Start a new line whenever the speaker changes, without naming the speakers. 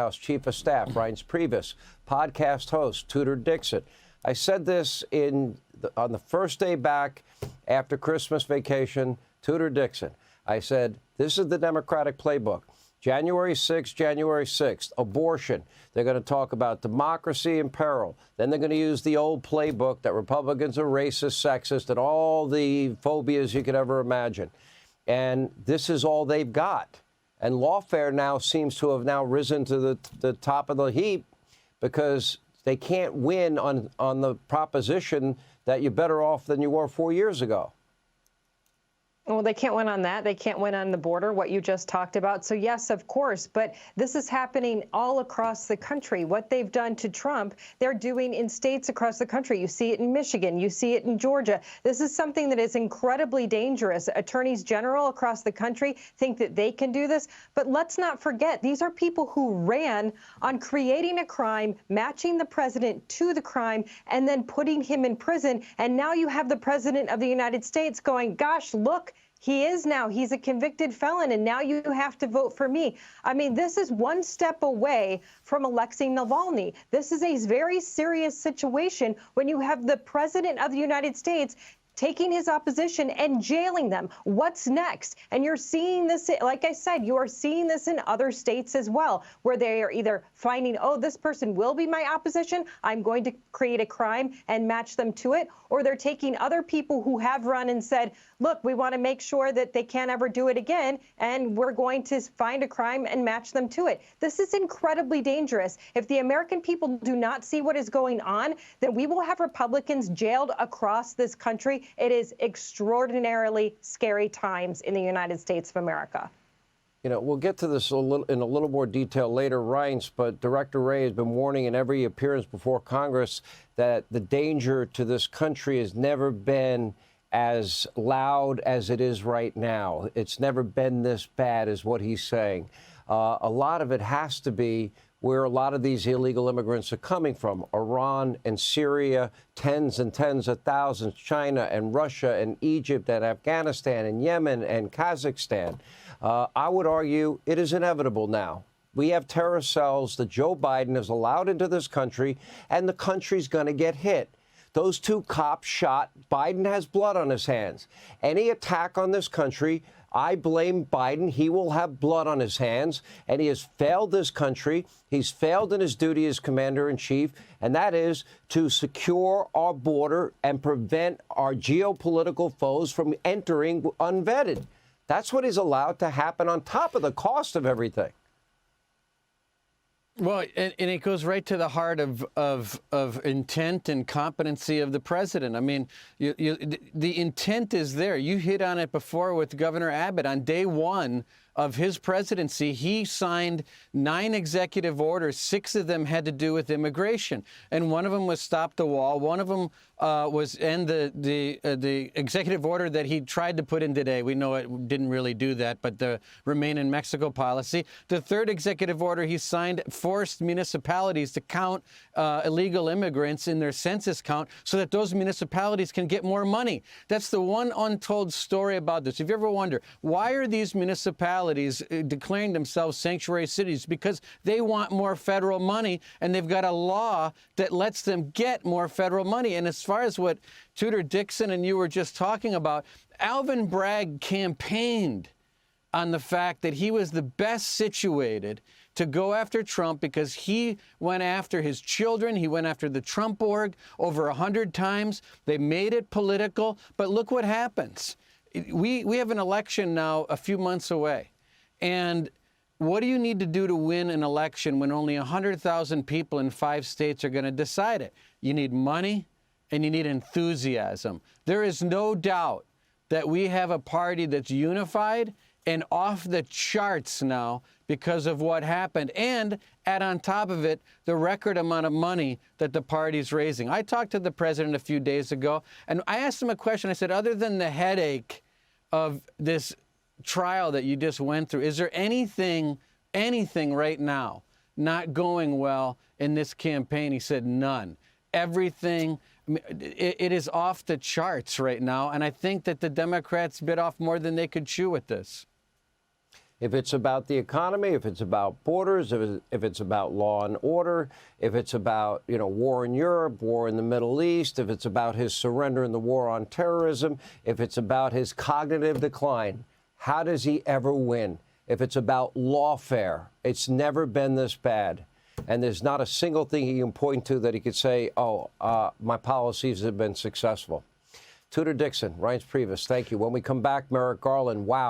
House Chief of Staff Reince Priebus, podcast host Tudor Dixon. I said this on the first day back after Christmas vacation, Tudor Dixon. I said, this is the Democratic playbook. January 6th, abortion. They're going to talk about democracy in peril. Then they're going to use the old playbook that Republicans are racist, sexist, and all the phobias you could ever imagine. And this is all they've got. And lawfare now seems to have now risen to the top of the heap because they can't win on the proposition that you're better off than you were 4 years ago.
Well, they can't win on that. They can't win on the border, what you just talked about. So, yes, of course. But this is happening all across the country. What they've done to Trump, they're doing in states across the country. You see it in Michigan. You see it in Georgia. This is something that is incredibly dangerous. Attorneys general across the country think that they can do this. But let's not forget, these are people who ran on creating a crime, matching the president to the crime, and then putting him in prison. And now you have the president of the United States going, gosh, look, he's a convicted felon, and now you have to vote for me. I mean, this is one step away from Alexei Navalny. This is a very serious situation when you have the president of the United States taking his opposition and jailing them. What's next? And you're seeing this, like I said, you are seeing this in other states as well, where they are either finding, oh, this person will be my opposition, I'm going to create a crime and match them to it, or they're taking other people who have run and said, look, we want to make sure that they can't ever do it again, and we're going to find a crime and match them to it. This is incredibly dangerous. If the American people do not see what is going on, then we will have Republicans jailed across this country. It is extraordinarily scary times in the United States of America.
You know, we'll get to this in a little more detail later, Reince, but Director Wray has been warning in every appearance before Congress that the danger to this country has never been as loud as it is right now. It's never been this bad, is what he's saying. A lot of it has to be where a lot of these illegal immigrants are coming from. Iran and Syria, tens and tens of thousands, China and Russia and Egypt and Afghanistan and Yemen and Kazakhstan. I would argue it is inevitable now. We have terrorist cells that Joe Biden has allowed into this country, and the country's going to get hit. Those two cops shot. Biden has blood on his hands. Any attack on this country, I blame Biden. He will have blood on his hands, and he has failed this country. He's failed in his duty as commander-in-chief, and that is to secure our border and prevent our geopolitical foes from entering unvetted. That's what is allowed to happen on top of the cost of everything.
Well, and it goes right to the heart of intent and competency of the president. I mean, the intent is there. You hit on it before with Governor Abbott. On day one of his presidency, he signed 9 executive orders. 6 of them had to do with immigration, and one of them was stop the wall. One of them was end the executive order that he tried to put in today. We know it didn't really do that, but the Remain in Mexico policy. The 3rd executive order he signed forced municipalities to count illegal immigrants in their census count so that those municipalities can get more money. That's the one untold story about this. If you ever wonder, why are these municipalities declaring themselves sanctuary cities? Because they want more federal money, and they've got a law that lets them get more federal money. And as far as what Tudor Dixon and you were just talking about, Alvin Bragg campaigned on the fact that he was the best situated to go after Trump because he went after his children. He went after the Trump org over 100 times. They made it political. But look what happens. We have an election now a few months away. And what do you need to do to win an election when only 100,000 people in 5 states are going to decide it? You need money and you need enthusiasm. There is no doubt that we have a party that's unified and off the charts now because of what happened, and add on top of it the record amount of money that the party's raising. I talked to the president a few days ago, and I asked him a question. I said, other than the headache of this trial that you just went through, is there anything right now not going well in this campaign? He said, none. Everything, I mean, it is off the charts right now, and I think that the Democrats bit off more than they could chew with this.
If it's about the economy, if it's about borders, if it's about law and order, if it's about, war in Europe, war in the Middle East, if it's about his surrender in the war on terrorism, if it's about his cognitive decline, how does he ever win? If it's about lawfare, it's never been this bad. And there's not a single thing he can point to that he could say, my policies have been successful. Tudor Dixon, Reince Priebus, thank you. When we come back, Merrick Garland, wow.